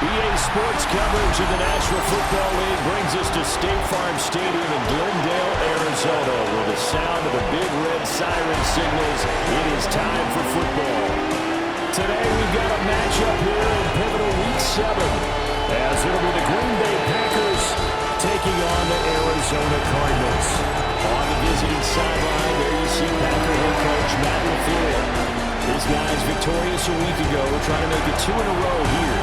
EA Sports coverage of the National Football League brings us to State Farm Stadium in Glendale, Arizona, where the sound of the big red siren signals it is time for football. Today we've got a matchup here in pivotal Week 7, as it'll be the Green Bay Packers taking on the Arizona Cardinals. On the visiting sideline, there you see Packer head coach Matt LaFleur. These guys victorious a week ago, trying to make it 2 in a row here.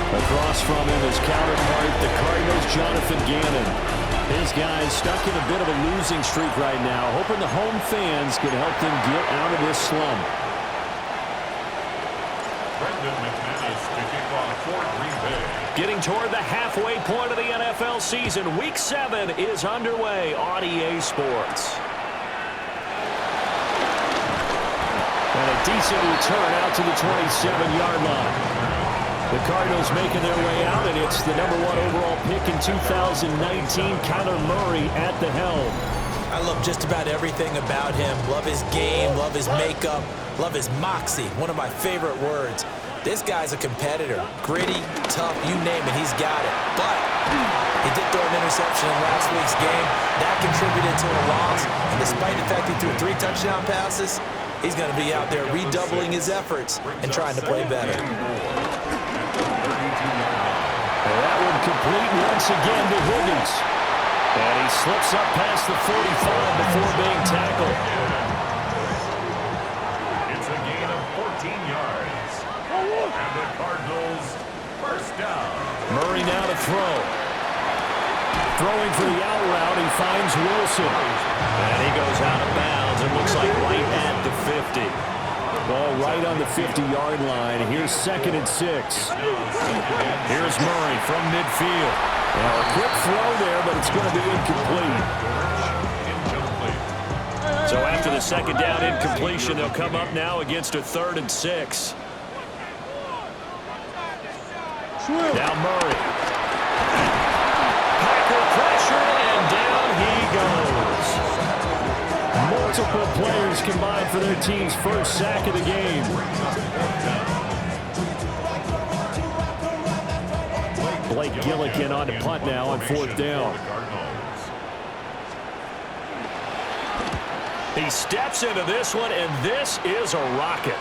Across from him is counterpart, the Cardinals' Jonathan Gannon. His guys stuck in a bit of a losing streak right now, hoping the home fans can help them get out of this slump. Getting toward the halfway point of the NFL season, Week 7 is underway on EA Sports. And a decent return out to the 27-yard line. The Cardinals making their way out, and it's the number 1 overall pick in 2019, Kyler Murray at the helm. I love just about everything about him. Love his game, love his makeup, love his moxie, one of my favorite words. This guy's a competitor. Gritty, tough, you name it, he's got it. But he did throw an interception in last week's game. That contributed to a loss. And despite the fact he threw 3 touchdown passes, he's going to be out there redoubling his efforts and trying to play better. That one complete once again to Higgins. And he slips up past the 45 before being tackled. It's a gain of 14 yards. And the Cardinals first down. Murray now to throw. Throwing for the out route, he finds Wilson. And he goes out of bounds. It looks like right at the 50. Ball right on the 50-yard line. Here's 2nd and 6. Here's Murray from midfield. Now a quick throw there, but it's going to be incomplete. So after the 2nd down incompletion, they'll come up now against a 3rd and 6. Now Murray. Packer pressure, and down he goes. Multiple players combined for their team's first sack of the game. Blake Gillikin on to punt now on 4th down. He steps into this one, and this is a rocket.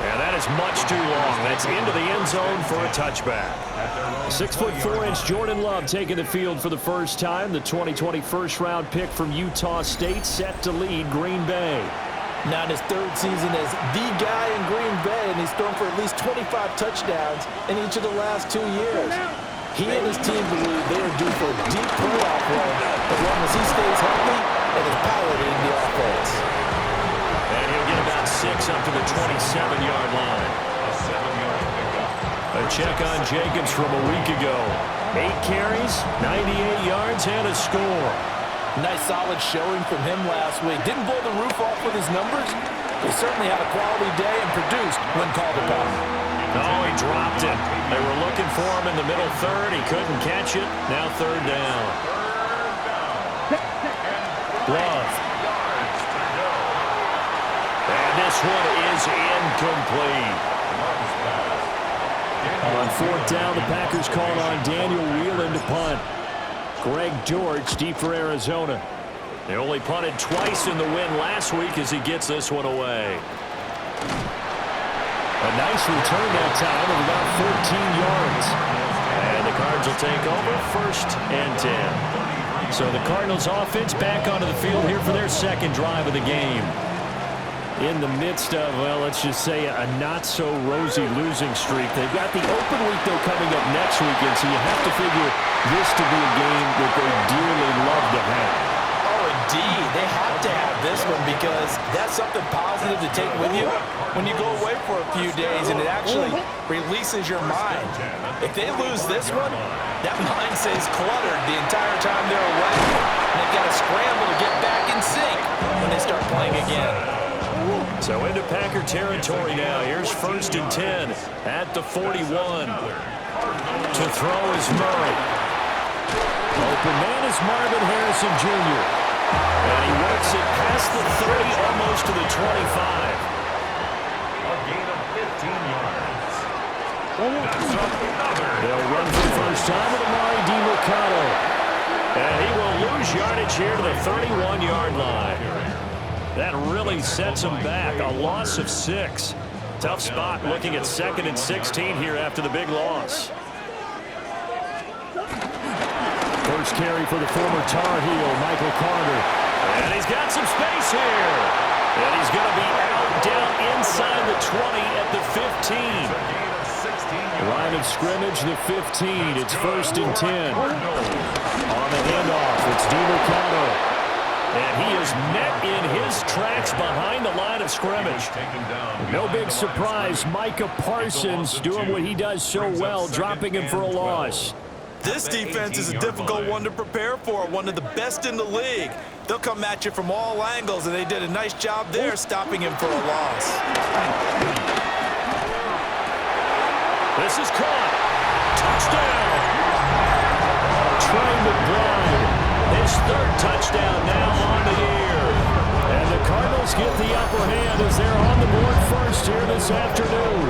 And that is much too long. That's into the end zone for a touchback. 6'4" Jordan Love taking the field for the first time. The 2020 first-round pick from Utah State set to lead Green Bay. Now in his 3rd season as the guy in Green Bay, and he's thrown for at least 25 touchdowns in each of the last 2 years. He and his team believe they are due for a deep playoff run as long as he stays healthy and is piloting the offense. And he'll get about 6 up to the 27-yard line. A check on Jacobs from a week ago. 8 carries, 98 yards, and a score. Nice solid showing from him last week. Didn't blow the roof off with his numbers. He certainly had a quality day and produced when called upon. Oh, he dropped it. They were looking for him in the middle 3rd. He couldn't catch it. Now 3rd down. Love. And this one is incomplete. On 4th down, the Packers called on Daniel Whelan to punt. Greg George deep for Arizona. They only punted twice in the win last week as he gets this one away. A nice return that time of about 14 yards. And the Cards will take over 1st and 10. So the Cardinals offense back onto the field here for their 2nd drive of the game. In the midst of, well, let's just say a not-so-rosy losing streak. They've got the open week, though, coming up next weekend, so you have to figure this to be a game that they dearly love to have. Oh, indeed. They have to have this one because that's something positive to take with you when you go away for a few days, and it actually releases your mind. If they lose this one, that mind stays cluttered the entire time they're away, and they've got to scramble to get back in sync when they start playing again. So into Packer territory now. Here's 1st and 10 at the 41. To throw is Murray. Open man is Marvin Harrison Jr. And he works it past the 30, almost to the 25. A gain of 15 yards. They'll run for the first time with Mercado. And he will lose yardage here to the 31-yard line. That really sets him back. A loss of 6. Tough spot looking at 2nd and 16 here after the big loss. First carry for the former Tar Heel, Michael Carter. And he's got some space here. And he's going to be out down inside the 20 at the 15. Line of scrimmage, the 15. It's 1st and 10. On the handoff, it's DeMarcado. And he is met in his tracks behind the line of scrimmage. No big surprise. Micah Parsons doing what he does so well, dropping him for a loss. This defense is a difficult one to prepare for, one of the best in the league. They'll come at you from all angles, and they did a nice job there stopping him for a loss. This is caught. Touchdown. Trey McBride. His 3rd touchdown now on the year. And the Cardinals get the upper hand as they're on the board first here this afternoon.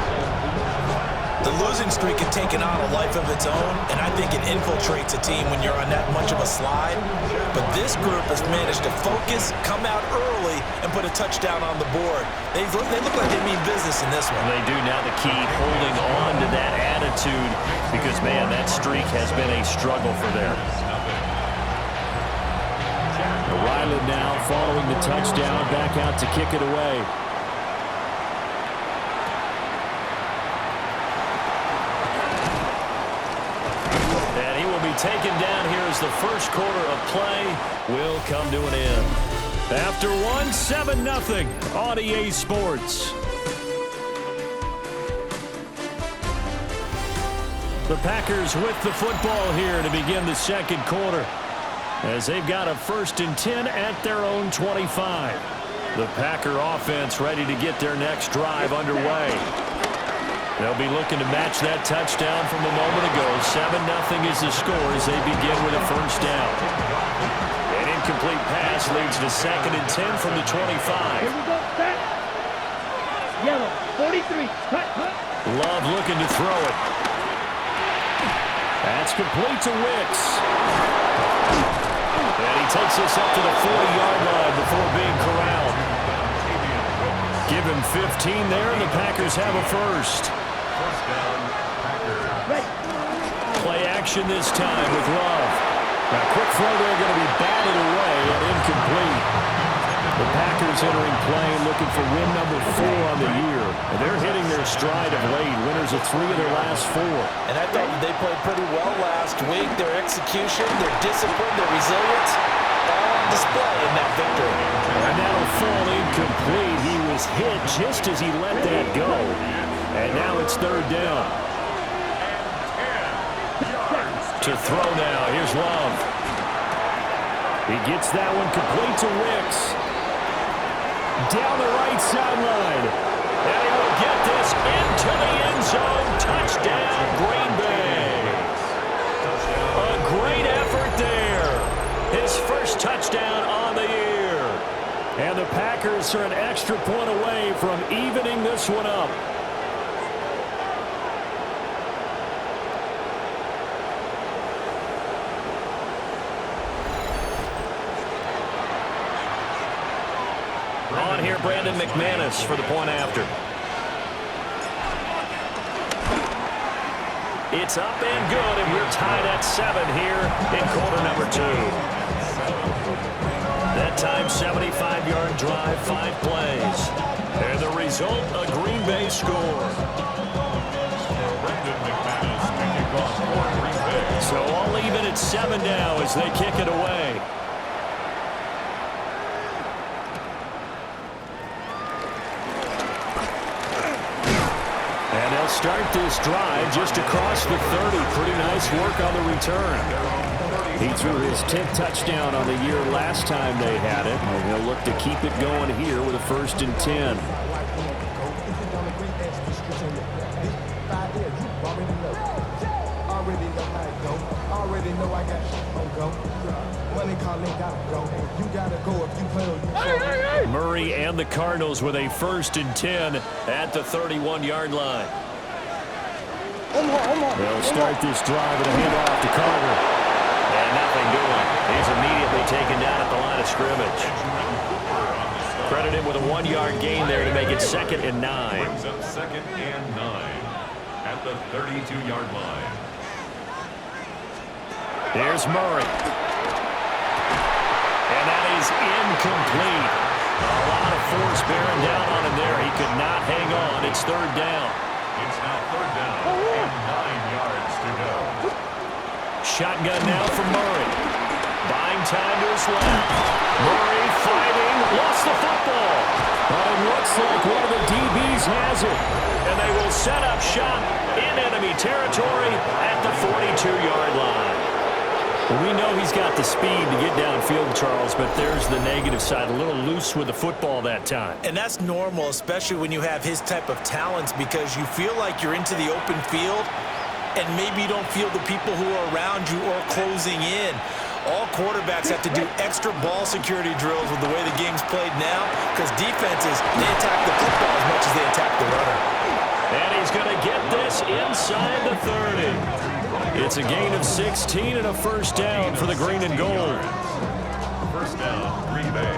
The losing streak had taken on a life of its own, and I think it infiltrates a team when you're on that much of a slide. But this group has managed to focus, come out early, and put a touchdown on the board. They look like they mean business in this one. They do. Now the key, holding on to that attitude, because, man, that streak has been a struggle for them. Ryland now following the touchdown, back out to kick it away. And he will be taken down here as the first quarter of play will come to an end. After one, 7-0 on EA Sports. The Packers with the football here to begin the second quarter, as they've got a 1st and 10 at their own 25. The Packer offense ready to get their next drive underway. They'll be looking to match that touchdown from a moment ago. 7-0 is the score as they begin with a first down. An incomplete pass leads to 2nd and 10 from the 25. Here we go, set. Yellow, 43, cut. Love looking to throw it. That's complete to Wicks. And he takes this up to the 40-yard line before being corralled. Give him 15 there, and the Packers have a first. Play action this time with Love. Now, quick throw there, going to be batted away and incomplete. The Packers entering play looking for win number 4 on the year. And they're hitting their stride of late. Winners of 3 of their last 4. And I thought they played pretty well last week. Their execution, their discipline, their resilience, all on display in that victory. And that'll fall incomplete. He was hit just as he let that go. And now it's 3rd down. To throw now. Here's Love. He gets that one complete to Wicks. Down the right sideline. And he will get this into the end zone. Touchdown, Green Bay. A great effort there. His first touchdown on the year. And the Packers are an extra point away from evening this one up. On here, Brandon McManus for the point after. It's up and good, and we're tied at 7 here in quarter number 2. That time, 75-yard drive, 5 plays. And the result, a Green Bay score. So all even at 7 now as they kick it away. And they'll start this drive just across the 30. Pretty nice work on the return. He threw his 10th touchdown on the year last time they had it. And they'll look to keep it going here with a 1st and 10. Murray and the Cardinals with a 1st and 10 at the 31-yard line. They'll start this drive with a handoff to Carter. And nothing doing. He's immediately taken down at the line of scrimmage. Credit him with a 1-yard gain there to make it 2nd and 9. Brings up 2nd and 9 at the 32-yard line. There's Murray. And that is incomplete. A lot of force bearing down on him there. He could not hang on. It's 3rd down. It's now 3rd down and 9 yards to go. Shotgun now for Murray. Buying time to his left. Murray fighting. Lost the football. But it looks like one of the DBs has it. And they will set up shop in enemy territory at the 42-yard line. We know he's got the speed to get downfield, Charles, but there's the negative side. A little loose with the football that time. And that's normal, especially when you have his type of talents, because you feel like you're into the open field and maybe you don't feel the people who are around you or closing in. All quarterbacks have to do extra ball security drills with the way the game's played now, because defenses, they attack the football as much as they attack the runner. And he's going to get this inside the 30. It's a gain of 16 and a 1st down for the green and gold. 1st down, Green Bay.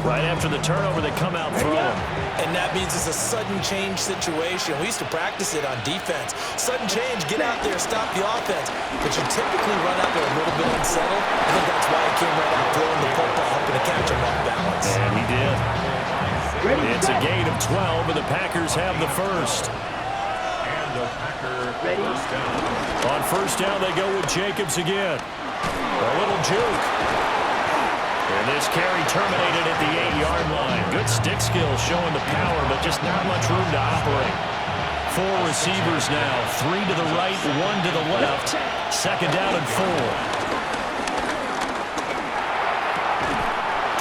Right after the turnover, they come out throwing. And that means it's a sudden change situation. We used to practice it on defense. Sudden change, get out there, stop the offense. But you typically run out there a little bit unsettled. I think that's why he came right out throwing the football, hoping to catch him off balance. And he did. It's a gain of 12, and the Packers have the first. And the Packer 1st down. On 1st down, they go with Jacobs again. A little juke. And this carry terminated at the 8-yard line. Good stick skills showing the power, but just not much room to operate. 4 receivers now. 3 to the right, 1 to the left. 2nd down and 4.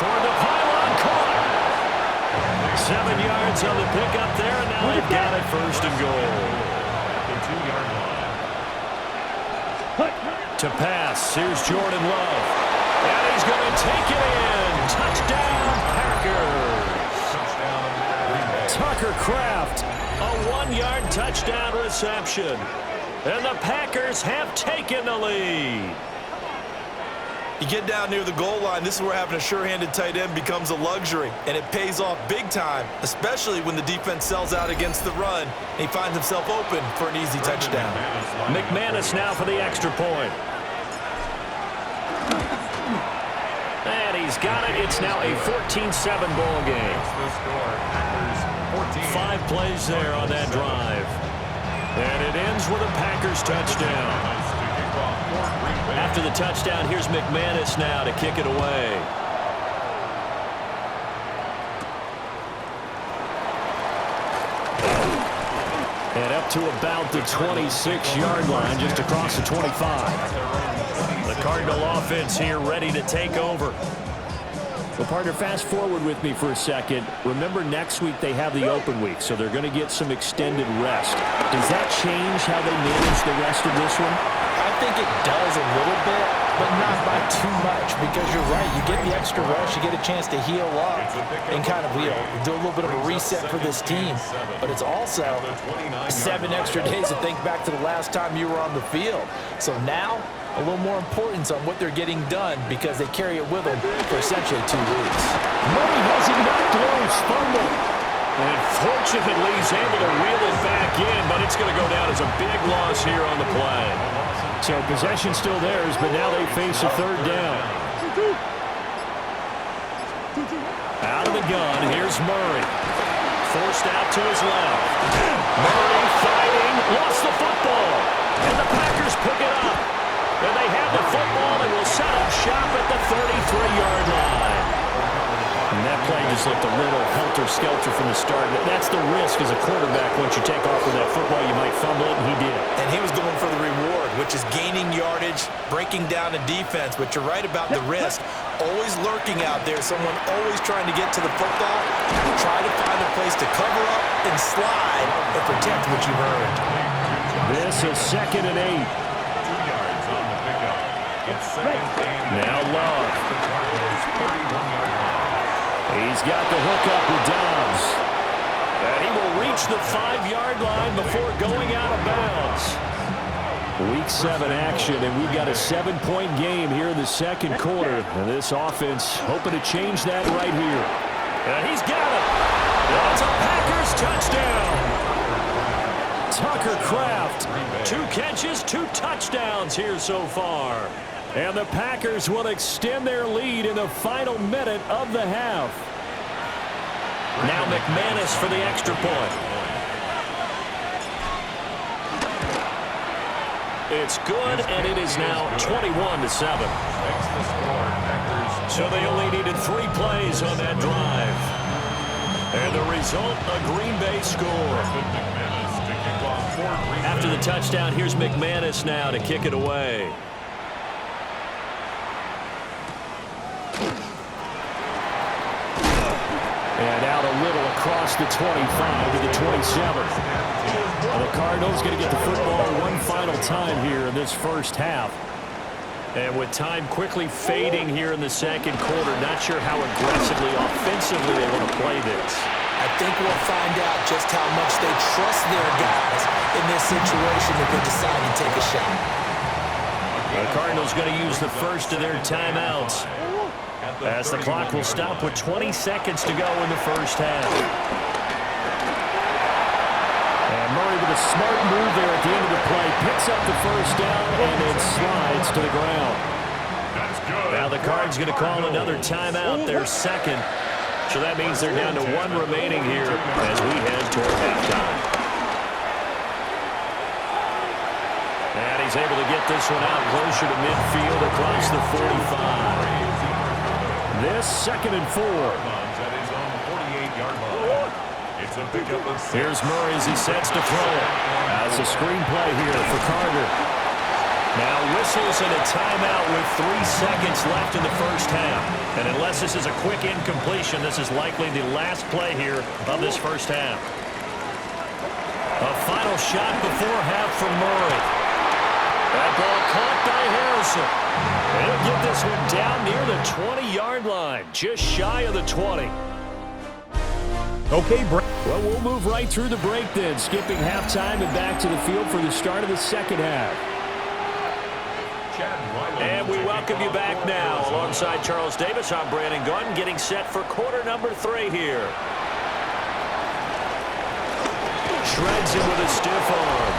Toward the pylon, caught. 7 yards on the pickup there, and now they've got it 1st and goal. The 2-yard line. To pass, here's Jordan Love. And he's going to take it in. Touchdown, Packers. Touchdown, Green Bay. Tucker Kraft, a 1-yard touchdown reception. And the Packers have taken the lead. You get down near the goal line, this is where having a sure-handed tight end becomes a luxury, and it pays off big time, especially when the defense sells out against the run, and he finds himself open for an easy touchdown. McManus now for the extra point. And he's got it. It's now a 14-7 ball game. The score, Packers 14. 5 plays there on that drive. And it ends with a Packers touchdown. After the touchdown, here's McManus now to kick it away. And up to about the 26-yard line, just across the 25. The Cardinal offense here ready to take over. Well, partner, fast forward with me for a second. Remember, next week they have the open week, so they're going to get some extended rest. Does that change how they manage the rest of this one? I think it does a little bit, but not by too much, because you're right. You get the extra rush, you get a chance to heal up and kind of, do a little bit of a reset for this team. But it's also 7 extra days to think back to the last time you were on the field. So now, a little more importance on what they're getting done, because they carry it with them for essentially 2 weeks. Murray has it knocked loose, fumble. And fortunately, he's able to reel it back in, but it's going to go down as a big loss here on the play. So possession still theirs, but now they face a 3rd down. Out of the gun, here's Murray. Forced out to his left. Murray fighting, lost the football. And the Packers pick it up. And they have the football and will set up shop at the 33-yard line. And that play just looked a little helter-skelter from the start. That's the risk as a quarterback. Once you take off with that football, you might fumble it, and he did. And he was going for the reward, which is gaining yardage, breaking down a defense. But you're right about the risk. Always lurking out there, someone always trying to get to the football. Try to find a place to cover up and slide and protect what you've earned. This is 2nd and 8. 2 yards on the pickup. It's 2nd and 8. Now Love. The Cardinals 31-yard line. He's got the hook up with Dobbs. And he will reach reach the 5-yard line before going out of bounds. Week 7 action, and we've got a 7-point game here in the second quarter. And this offense hoping to change that right here. And he's got it. That's a Packers touchdown. Tucker Kraft, 2 catches, 2 touchdowns here so far. And the Packers will extend their lead in the final minute of the half. Now McManus for the extra point. It's good, and it is now 21-7. So they only needed 3 plays on that drive. And the result, a Green Bay score. After the touchdown, here's McManus now to kick it away. And out a little across the 25 to the 27. And the Cardinals going to get the football one final time here in this first half. And with time quickly fading here in the second quarter, not sure how aggressively, offensively they want to play this. I think we'll find out just how much they trust their guys in this situation if they decide to take a shot. The Cardinals going to use the first of their timeouts, as the clock will stop with 20 seconds to go in the first half. And Murray with a smart move there at the end of the play. Picks up the first down and then slides to the ground. Now the Cards going to call another timeout, their second. So that means they're down to 1 remaining here as we head toward halftime. And he's able to get this one out closer to midfield across the 45. This 2nd and 4. Here's Murray as he sets to throw it. That's a screenplay here for Carter. Now whistles and a timeout with 3 seconds left in the first half. And unless this is a quick incompletion, this is likely the last play here of this first half. A final shot before half from Murray. That ball caught by Harrison. He'll get this one down near the 20-yard line, just shy of the 20. Okay, well, we'll move right through the break then, skipping halftime and back to the field for the start of the second half. And we welcome you back now. Alongside Charles Davis, I'm Brandon Gunn, getting set for quarter number 3 here. Shreds him with a stiff arm.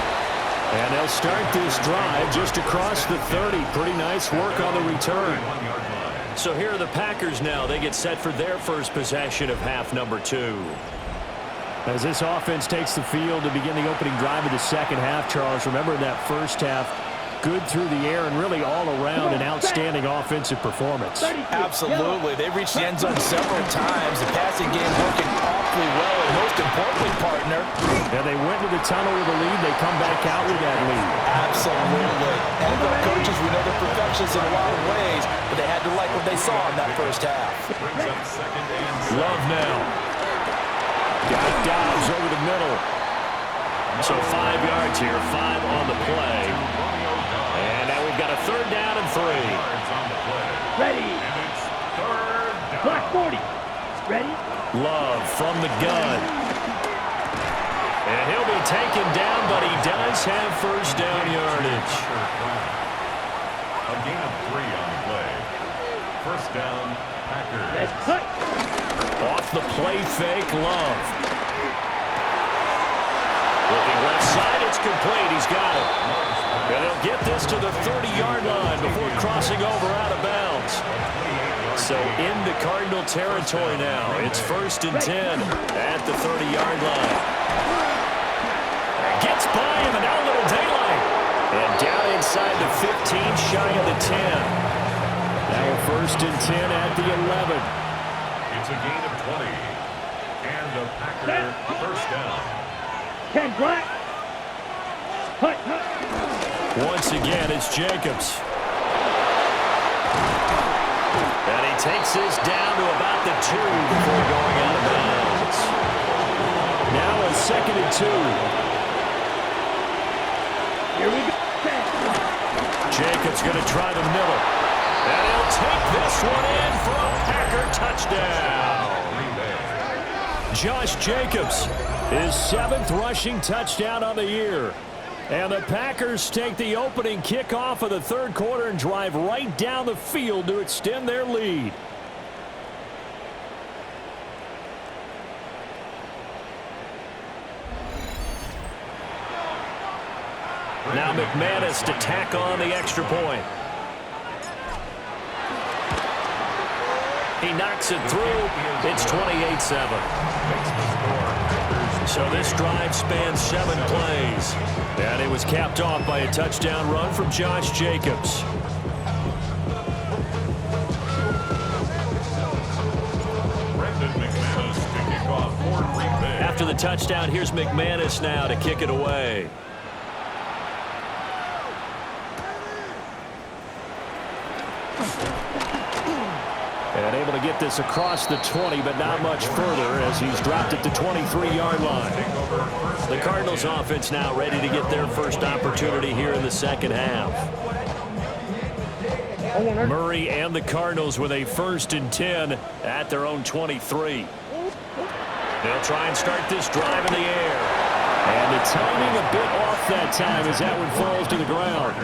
And they'll start this drive just across the 30. Pretty nice work on the return. So here are the Packers now. They get set for their first possession of half number 2. As this offense takes the field to begin the opening drive of the second half, Charles, remember in that first half, good through the air and really all around an outstanding offensive performance. Absolutely. They reached the end zone several times. The passing game working awfully well, and most importantly, partner. And they went to the tunnel with a lead. They come back out with that lead. Absolutely. NFL coaches, we know they're perfectionists in a lot of ways, but they had to like what they saw in that first half. Love now. Got Dobbs over the middle. So 5 yards here, 5 on the play. And now we've got a 3rd down and 3. Ready. Black 40. Ready. Love from the gun. And he'll be taken down, but he does have first down yardage. A gain of 3 on the play. First down, Packers. Let's cut. Off the play fake, Love. Looking left side, it's complete. He's got it. And they'll get this to the 30-yard line before crossing over out of bounds. So into Cardinal territory now. It's 1st and 10 at the 30-yard line. Gets by him, and now a little daylight. And down inside the 15, shy of the 10. Now 1st and 10 at the 11. It's a gain of 20. And the Packer first down. 10 black. Hut. Once again, it's Jacobs. And he takes this down to about the 2 before going out of bounds. Now a 2nd and 2. Here we go. Jacobs going to try the middle. And he'll take this one in for a Packer touchdown. Josh Jacobs His 7th rushing touchdown on the year. And the Packers take the opening kickoff of the third quarter and drive right down the field to extend their lead. Now McManus to tack on the extra point. He knocks it through. It's 28-7. So this drive spans 7 plays. And it was capped off by a touchdown run from Josh Jacobs. After the touchdown, here's McManus now to kick it away. And able to get this across the 20, but not much further as he's dropped it to 23-yard line. The Cardinals offense now ready to get their first opportunity here in the second half. Murray and the Cardinals with a 1st and 10 at their own 23. They'll try and start this drive in the air. And the timing a bit off that time as that one falls to the ground.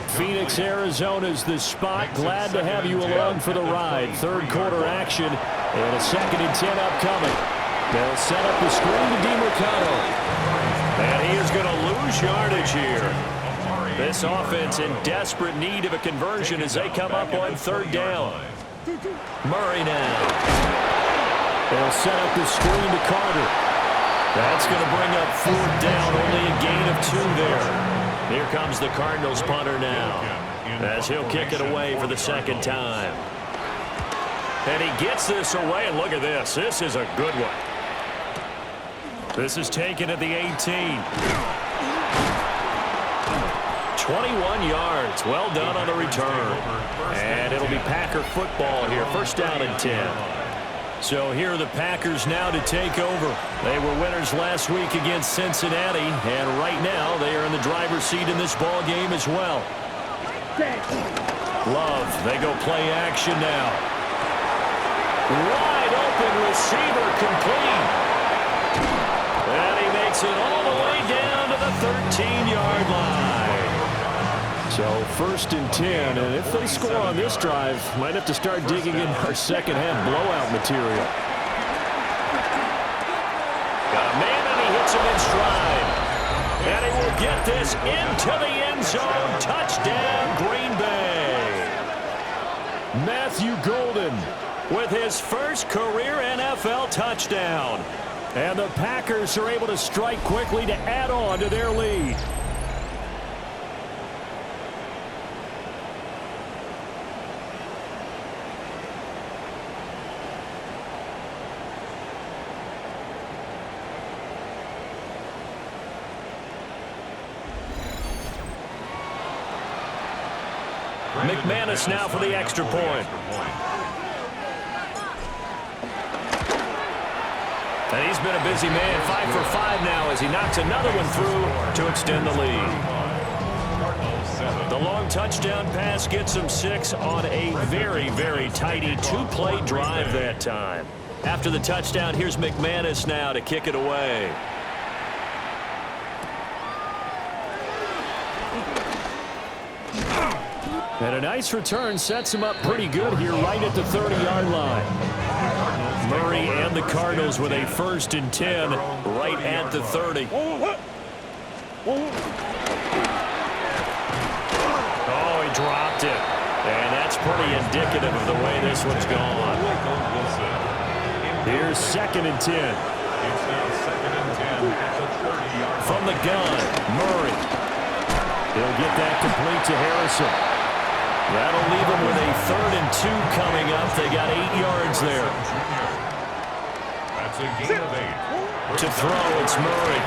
Phoenix, Arizona's the spot. Glad to have you along for the ride. Third quarter action and a 2nd and 10 upcoming. They'll set up the screen to DiMercato. And he is going to lose yardage here. This offense in desperate need of a conversion as they come up on 3rd down. Murray now. They'll set up the screen to Carter. That's going to bring up 4th down. Only a gain of 2 there. Here comes the Cardinals punter now as he'll kick it away for the 2nd time. And he gets this away, and look at this. This is a good one. This is taken at the 18. 21 yards. Well done on the return. And it'll be Packer football here. 1st down and 10. So here are the Packers now to take over. They were winners last week against Cincinnati, and right now they are in the driver's seat in this ball game as well. Love, they go play action now. Wide open receiver complete. And he makes it all the way down to the 13-yard line. So 1st and 10, and if they score on this drive, might have to start digging in our second half blowout material. Got a man, and he hits him in stride. And he will get this into the end zone. Touchdown, Green Bay. Matthew Golden with his first career NFL touchdown. And the Packers are able to strike quickly to add on to their lead. McManus now for the extra point. And he's been a busy man, 5 for 5 now as he knocks another one through to extend the lead. The long touchdown pass gets him 6 on a very, very tidy 2-play drive that time. After the touchdown, here's McManus now to kick it away. And a nice return sets him up pretty good here right at the 30-yard line. Murray and the Cardinals with a 1st and 10 right at the 30. Oh, he dropped it. And that's pretty indicative of the way this one's gone. Here's 2nd and 10. It's now 2nd and 10 at the 30-yard line. From the gun, Murray. He'll get that complete to Harrison. That'll leave them with a 3rd and 2 coming up. They got 8 yards there. That's a gain of 8. To throw, it's Murray.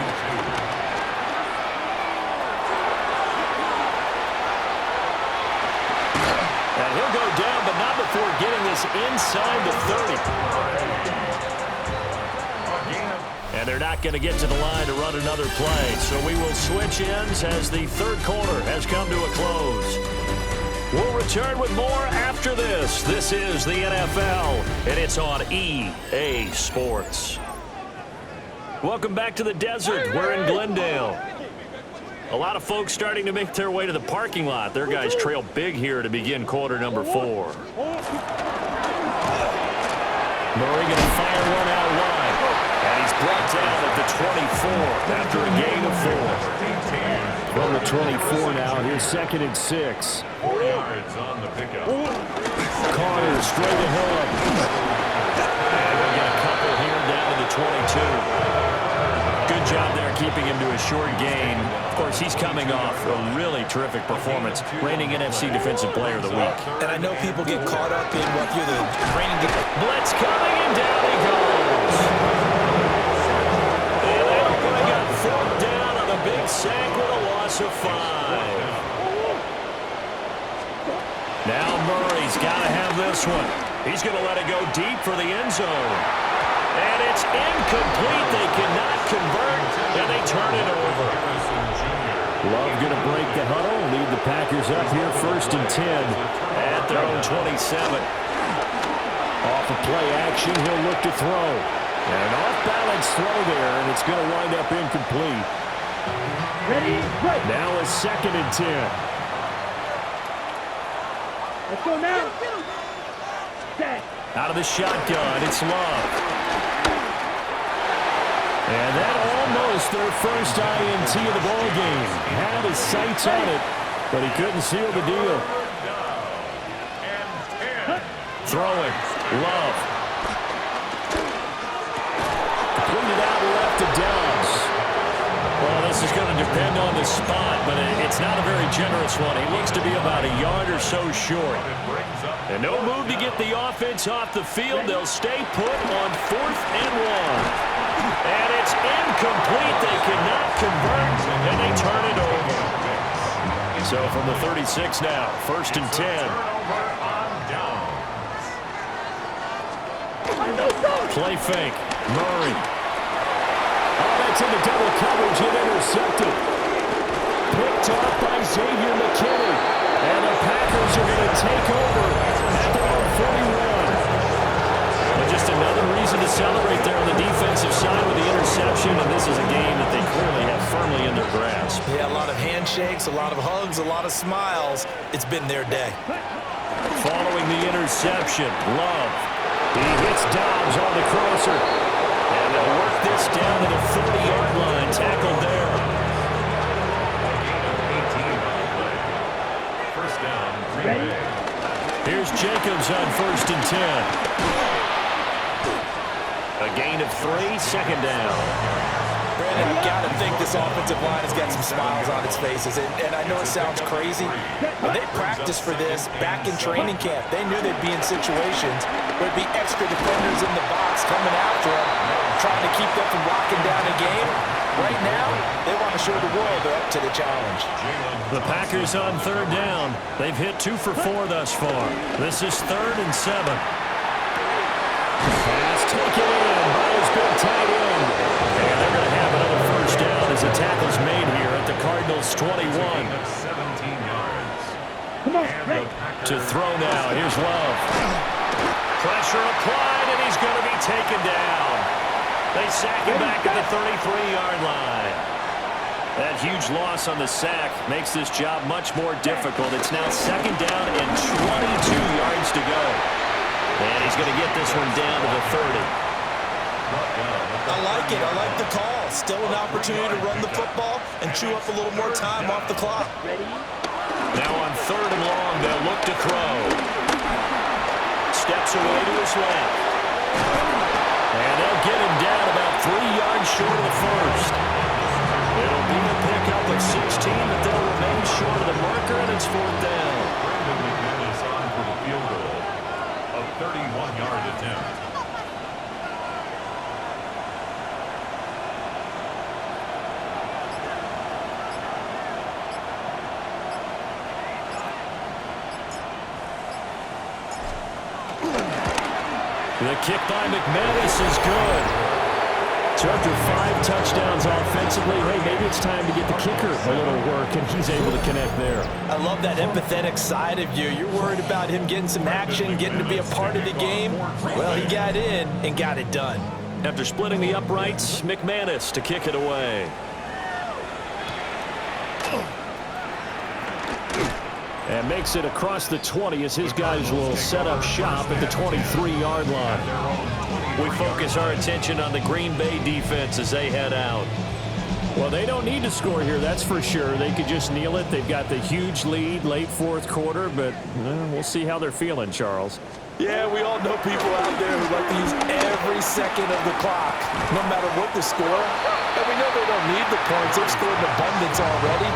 And he'll go down, but not before getting this inside the 30. And they're not going to get to the line to run another play. So we will switch ends as the third quarter has come to a close. We'll return with more after this. This is the NFL, and it's on EA Sports. Welcome back to the desert. We're in Glendale. A lot of folks starting to make their way to the parking lot. Their guys trail big here to begin quarter number 4. Murray going to fire one out wide. And he's brought down at the 24 after a gain of 4. From the 24 now, here's 2nd and 6. 4 yards on the pickup. Carter straight ahead. And we'll get a couple here down to the 22. Good job there keeping him to a short gain. Of course, he's coming off a really terrific performance, reigning NFC Defensive Player of the Week. And I know people get caught up in what you're the reigning. Blitz coming, and down he goes. And they open up 4th down on a big sack with a loss of 5. Now Murray's got to have this one. He's going to let it go deep for the end zone. And it's incomplete. They cannot convert, and they turn it over. Love going to break the huddle, lead the Packers up here 1st and 10 at their own 27. Off of play action, he'll look to throw. And an off-balance throw there, and it's going to wind up incomplete. Ready, right. Now a 2nd and 10. Let's go now. Set. Out of the shotgun, it's Love. And that almost their first INT of the ball game. Had his sights on it, but he couldn't seal the deal. Throwing, Love. Completed out left to Dobbs. Well, this is going to depend on the spot, but it's not a very generous one. He looks to be about a yard or so short. And no move to get the offense off the field. They'll stay put on 4th and 1. And it's incomplete. They cannot convert, and they turn it over. So from the 36 now, 1st and 10. Play fake. Murray. Oh, that's into double coverage and intercepted. Picked off by Xavier McKinney. And the Packers are going to take over at their own 41. But just another reason to celebrate there on the defensive side with the interception, and this is a game that they clearly have firmly in their grasp. Yeah, a lot of handshakes, a lot of hugs, a lot of smiles. It's been their day. Following the interception, Love. He hits Dobbs on the crosser. And they'll work this down to the 40-yard line, tackled there. First down, Green Bay. Here's Jacobs on 1st and 10. A gain of 3, 2nd down. Brandon, I've got to think this offensive line has got some smiles on its faces. And I know it sounds crazy, but they practiced for this back in training camp. They knew they'd be in situations where there'd be extra defenders in the box coming after them, trying to keep them from locking down a game. Right now, they want to show the world they're up to the challenge. The Packers on 3rd down. They've hit 2 for 4 thus far. This is 3rd and 7. Pass taken in by his big tight end. And they're going to have another first down as a tackle's made here at the Cardinals' 21. 17 yards. Come on, ready. To throw now. Here's Love. Pressure applied, and he's going to be taken down. They sack him back at the 33-yard line. That huge loss on the sack makes this job much more difficult. It's now 2nd down and 22 yards to go. And he's going to get this one down to the 30. I like it. I like the call. Still an opportunity to run the football and chew up a little more time off the clock. Now on 3rd and long, they'll look to throw. Steps away to his left. And they'll get him down about 3 yards short of the first. It'll be a pickup of 16, but they'll remain short of the marker, and it's 4th down. Brandon McManus on for the field goal. A 31-yard attempt. The kick by McManus is good. So after 5 touchdowns offensively, hey, maybe it's time to get the kicker a little work, and he's able to connect there. I love that empathetic side of you. You're worried about him getting some action, getting to be a part of the game. Well, he got in and got it done. After splitting the uprights, McManus to kick it away. And makes it across the 20 as his guys will set up shop at the 23-yard line. We focus our attention on the Green Bay defense as they head out. Well, they don't need to score here, that's for sure. They could just kneel it. They've got the huge lead late fourth quarter, but we'll see how they're feeling, Charles. Yeah, we all know people out there who like to use every second of the clock, no matter what the score. And we know they don't need the points. They've scored in abundance already.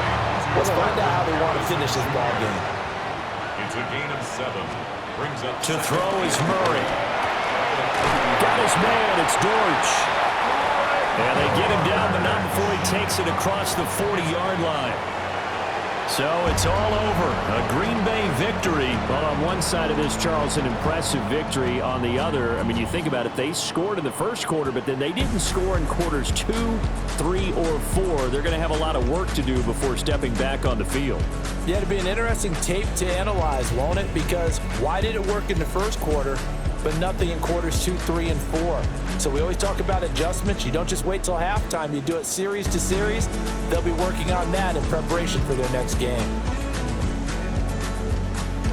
Let's find out how they want to finish this ball game. It's a gain of 7. Brings up to throw is Murray. Got his man. It's Dortch. And they get him down, but not before he takes it across the 40-yard line. So it's all over. A Green Bay victory. Well, on one side of this, Charles, an impressive victory. On the other, I mean, you think about it, they scored in the first quarter, but then they didn't score in quarters 2, 3, or 4. They're going to have a lot of work to do before stepping back on the field. Yeah, it'll be an interesting tape to analyze, won't it? Because why did it work in the first quarter, but nothing in quarters 2, 3, and 4? So we always talk about adjustments. You don't just wait till halftime. You do it series to series. They'll be working on that in preparation for their next game.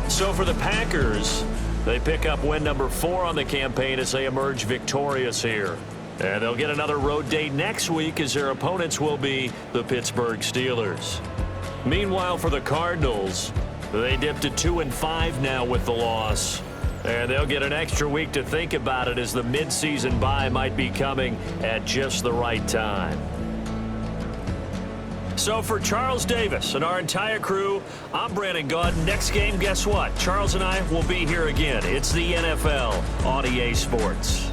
So for the Packers, they pick up win number 4 on the campaign as they emerge victorious here. And they'll get another road day next week as their opponents will be the Pittsburgh Steelers. Meanwhile, for the Cardinals, they dipped to 2-5 now with the loss. And they'll get an extra week to think about it as the midseason bye might be coming at just the right time. So for Charles Davis and our entire crew, I'm Brandon Gaud. Next game, guess what? Charles and I will be here again. It's the NFL on EA Sports.